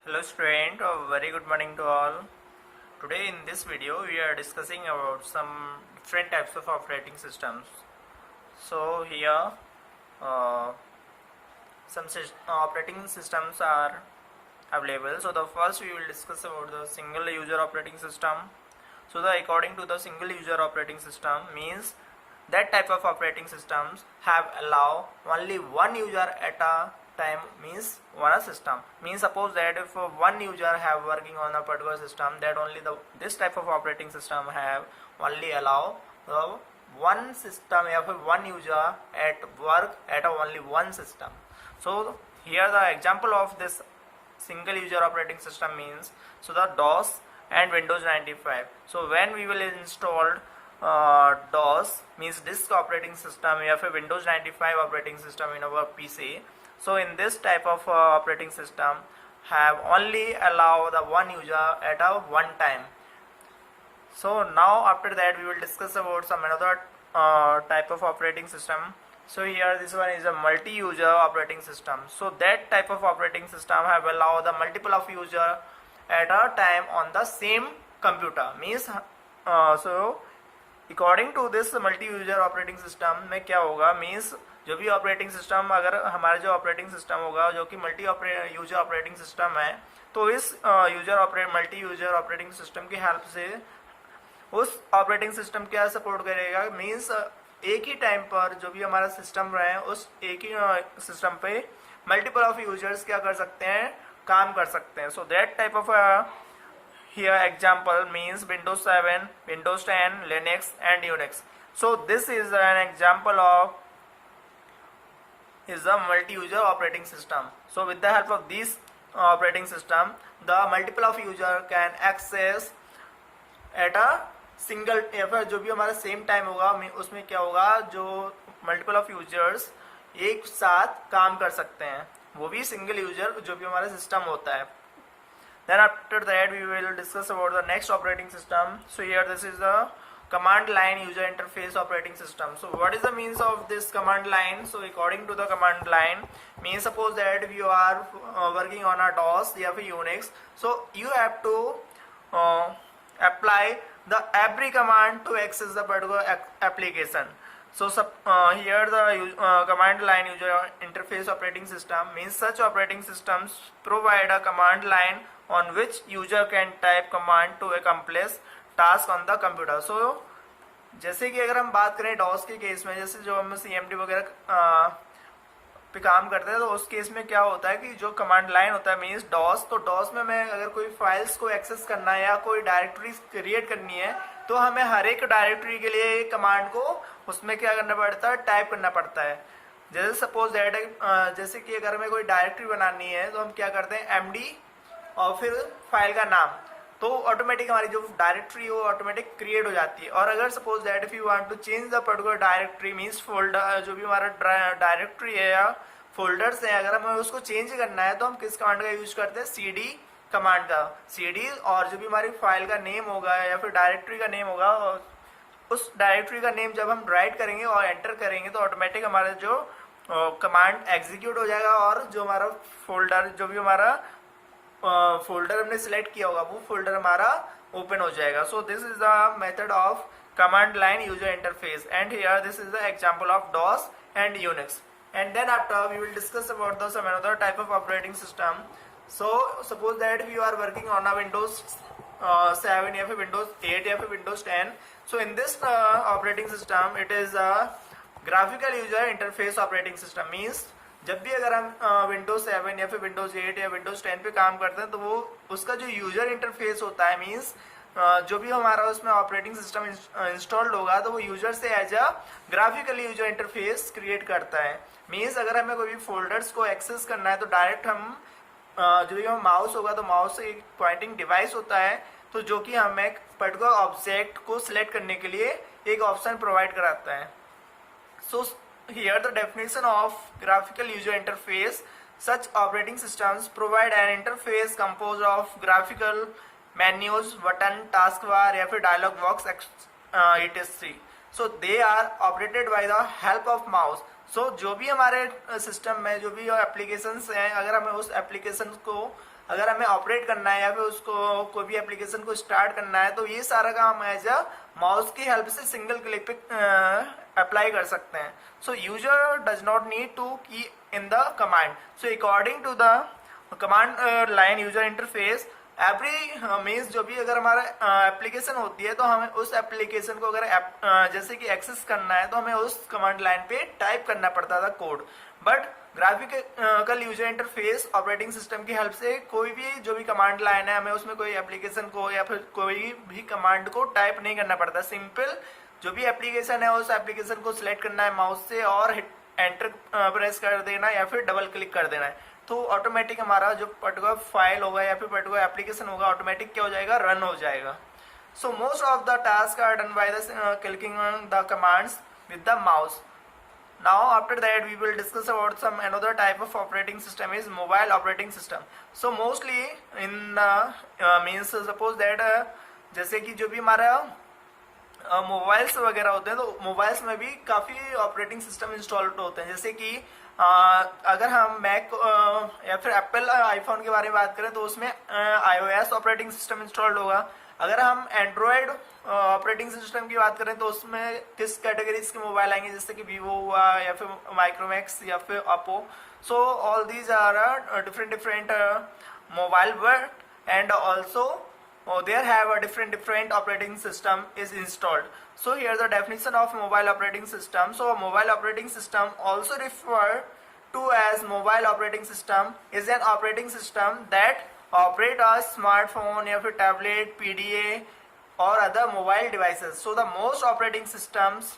Hello student, a very good morning to all. Today in this video we are discussing about some different types of operating systems. So here some operating systems are available. So the first we will discuss about the single user operating system. So according to the single user operating system means that type of operating systems have allow only one user at a time, means one system. Means suppose that if one user have working on a particular system, that only this type of operating system have only allow the one system one user at work at only one system. So here the example of this single user operating system means, so the DOS and Windows 95. So when we will install DOS means disk operating system, we have a Windows 95 operating system in our PC. So in this type of operating system have only allow the one user at a one time. So now after that we will discuss about some another type of operating system. So here this one is a multi-user operating system. So that type of operating system have allow the multiple of user at a time on the same computer. Means so according to this multi-user operating system में क्या होगा, means जो भी operating system, अगर हमारा जो operating system होगा जो कि यूजर ऑपरेटिंग सिस्टम है, तो इस मल्टी यूजर ऑपरेटिंग सिस्टम की हेल्प से उस ऑपरेटिंग सिस्टम क्या सपोर्ट करेगा, मीन्स एक ही टाइम पर जो भी हमारा सिस्टम रहे उस एक ही सिस्टम पे मल्टीपल ऑफ यूजर्स क्या कर सकते हैं, काम कर सकते हैं. So that type of here example means Windows 7, Windows 10, Linux and Unix. So this is an example of is a multi-user operating system. So with the help of this operating system, the multiple of user can access at a single, या फिर जो भी हमारा same time होगा उसमें क्या होगा, जो मल्टीपल ऑफ यूजर्स एक साथ काम कर सकते हैं, वो भी सिंगल यूजर जो भी हमारा सिस्टम होता है. Then after that we will discuss about the next operating system. So here this is the command line user interface operating system. So what is the means of this command line? So according to the command line means, suppose that if you are working on a DOS or Unix, so you have to apply the every command to access the particular application. So here the command line user interface operating system means such operating systems provide a command line on which user can type command to accomplish task on the computer. So जैसे कि अगर हम बात करें DOS के case में, जैसे जो हम CMD वगैरह पे काम करते हैं, तो उस केस में क्या होता है कि जो कमांड लाइन होता है मीन्स DOS, तो DOS में मैं अगर कोई फाइल्स को एक्सेस करना है या कोई डायरेक्टरी क्रिएट करनी है, तो हमें हर एक डायरेक्टरी के लिए कमांड को उसमें क्या करना पड़ता है, टाइप करना पड़ता है. जैसे सपोज दैट जैसे कि अगर हमें कोई डायरेक्टरी बनानी है तो हम क्या करते हैं, MD और फिर फाइल का नाम, तो ऑटोमेटिक हमारी जो डायरेक्टरी वो ऑटोमेटिक क्रिएट हो जाती है. और अगर suppose that if you want to change the particular directory means folder, जो भी हमारा डायरेक्टरी है या फोल्डर्स है, अगर हमें उसको चेंज करना है तो हम किस कमांड का यूज करते हैं, CD कमांड का. CD और जो भी हमारी फाइल का नेम होगा या फिर डायरेक्टरी का नेम होगा, उस डायरेक्टरी का नेम जब हम राइट करेंगे और एंटर करेंगे तो ऑटोमेटिक हमारा जो कमांड एग्जीक्यूट हो जाएगा और जो हमारा फोल्डर, जो भी हमारा फोल्डर हमने सिलेक्ट किया होगा वो फोल्डर हमारा ओपन हो जाएगा. So this is the method of command line user interface and here this is the example of DOS and Unix. And then after we will discuss about some another type of operating system. So suppose that if you are working on a Windows 7 or Windows 8 or Windows 10. So in this operating system it is a graphical user interface operating system. Means जब भी अगर हम Windows 7 या फिर Windows 8 या Windows 10 पे काम करते हैं तो वो उसका जो यूजर इंटरफेस होता है, मीन्स जो भी हमारा उसमें ऑपरेटिंग सिस्टम इंस्टॉल्ड होगा तो वो यूजर से as a graphically user interface create करता है. मीन्स अगर हमें कोई भी फोल्डर्स को एक्सेस करना है तो डायरेक्ट हम जो भी हम माउस होगा तो माउस से एक पॉइंटिंग डिवाइस होता है, तो जो कि हमें एक पर्टिकुलर ऑब्जेक्ट को सिलेक्ट करने के लिए एक ऑप्शन प्रोवाइड कराता है. सो here the definition of graphical user interface, such operating systems provide an interface composed of graphical menus, button, taskbar या फिर dialog box etc. So they are operated by the help of mouse. So जो भी हमारे system में जो भी applications हैं, अगर हमें उस एप्लीकेशन को अगर हमें ऑपरेट करना है या फिर उसको कोई भी एप्लीकेशन को स्टार्ट करना है, तो ये सारा काम एज अ माउस की हेल्प से सिंगल क्लिक पे अप्लाई कर सकते हैं. So user does not need to key in the command. So according to the command line user interface, every means जो भी अगर हमारा एप्लीकेशन होती है तो हमें उस एप्लीकेशन को अगर जैसे कि एक्सेस करना है तो हमें उस कमांड लाइन पे टाइप करना पड़ता था code. But graphical user interface operating system की हेल्प से कोई भी जो भी कमांड लाइन है, हमें उसमें कोई एप्लीकेशन को या फिर कोई भी कमांड को टाइप नहीं करना पड़ता. सिंपल जो भी एप्लीकेशन है उस एप्लीकेशन को सिलेक्ट करना है माउस से और एंटर प्रेस कर देना या फिर डबल क्लिक कर देना है, तो ऑटोमेटिक हमारा जो पर्टिकुलर फाइल होगा या फिर पर्टिकुलर एप्लीकेशन होगा ऑटोमेटिक क्या हो जाएगा, रन हो जाएगा. So most of the task are done by the clicking on the commands with the mouse. Now after that we will discuss about some another type of operating system is mobile operating system. So mostly in means suppose that जैसे कि जो भी हमारा mobiles वगैरह होते हैं, तो mobiles में भी काफ़ी ऑपरेटिंग सिस्टम इंस्टॉल होते हैं. जैसे कि अगर हम मैक या फिर एप्पल आईफोन के बारे में बात करें तो उसमें iOS ऑपरेटिंग सिस्टम इंस्टॉल्ड होगा. अगर हम एंड्रॉयड ऑपरेटिंग सिस्टम की बात करें तो उसमें किस कैटेगरीज के मोबाइल आएंगे, जैसे कि वीवो हुआ या फिर माइक्रोमैक्स या फिर Oppo. So all these are different mobile word and also there have a different operating system is installed. So here the definition of mobile operating system. So mobile operating system also referred to as mobile operating system is an operating system that operate a smartphone या फिर tablet, PDA or other mobile devices. So the most operating systems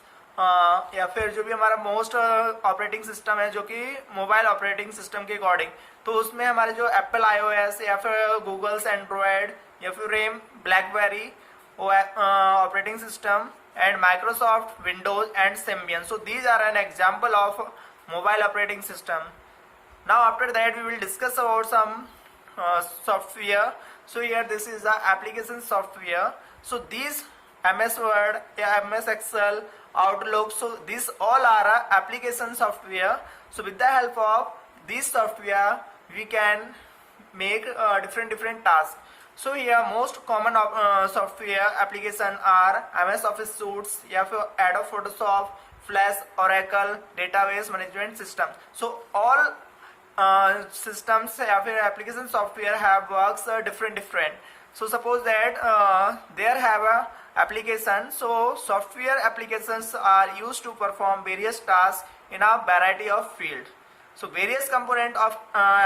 या फिर जो भी हमारा most operating system है जो कि मोबाइल ऑपरेटिंग सिस्टम के अकॉर्डिंग, तो उसमें हमारे जो एप्पल iOS या फिर गूगल्स एंड्रॉयड या फिर RIM BlackBerry operating system and Microsoft Windows and Symbian. So these are an example of mobile operating system. Now after that we will discuss about some software. So here this is the application software. So these MS Word, MS Excel, Outlook, so these all are application software. So with the help of this software we can make different tasks. So here most common software application are MS Office Suites या फिर Adobe Photoshop, Flash, Oracle, database management system. So all systems या फिर application software have works different. So suppose that there have a application. So software applications are used to perform various tasks in a variety of fields. So various components of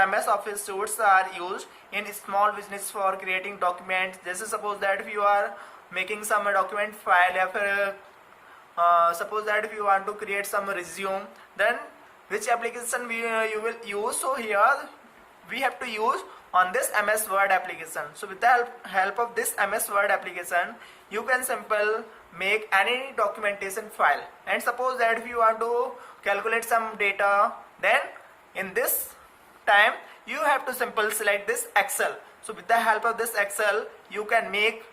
MS Office Suites are used in small business for creating documents. जैसे suppose that if you are making some document file या फिर suppose that if you want to create some resume, then which application you will use. So here we have to use on this MS Word application. So with the help of this MS Word application you can simple make any documentation file. And suppose that if you want to calculate some data, then in this time you have to simple select this Excel. So with the help of this Excel you can make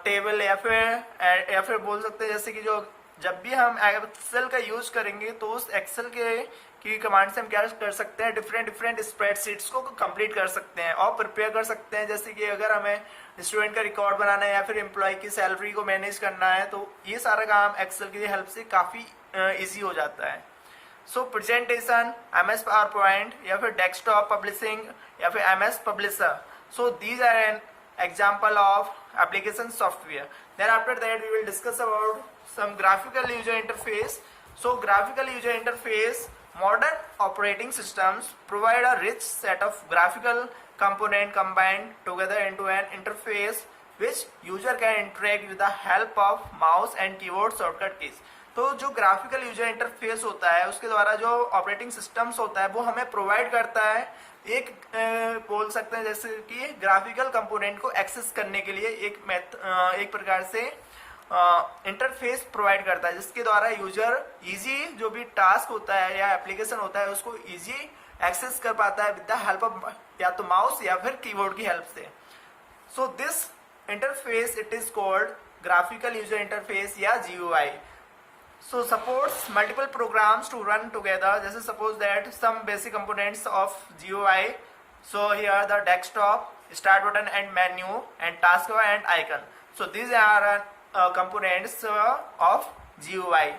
table या फिर बोल सकते हैं जैसे कि जो जब भी हम एक्सेल का यूज करेंगे तो उस एक्सेल की कमांड से हम क्या कर सकते हैं, डिफरेंट स्प्रेडशीट्स को कंप्लीट कर सकते हैं और प्रिपेयर कर सकते हैं. जैसे कि अगर हमें स्टूडेंट का रिकॉर्ड बनाना है या फिर एम्प्लॉय की सैलरी को मैनेज करना है, तो ये सारा काम एक्सेल की हेल्प से काफ़ी ईजी हो जाता है. सो प्रेजेंटेशन, MS PowerPoint या फिर डेस्कटॉप पब्लिशिंग या फिर MS publisher. So these are an example of application software. Then after that we will discuss about some graphical user interface. So graphical user interface, modern operating systems provide a rich set of graphical component combined together into an interface which user can interact with the help of mouse and keyboard shortcut keys. तो जो graphical user interface होता है उसके द्वारा जो operating systems होता है वो हमें प्रोवाइड करता है एक बोल सकते हैं जैसे कि ग्राफिकल कंपोनेंट को एक्सेस करने के लिए एक प्रकार से इंटरफेस प्रोवाइड करता है जिसके द्वारा यूजर इजी जो भी टास्क होता है या एप्लीकेशन होता है उसको इजी एक्सेस कर पाता है विद द हेल्प ऑफ या तो माउस या फिर कीबोर्ड की हेल्प से. So this interface it is called graphical user interface या GUI. So supports multiple programs to run together. जैसे suppose that some basic components of GUI So here the desktop, start button and menu, and taskbar and icon. So these are components of GUI.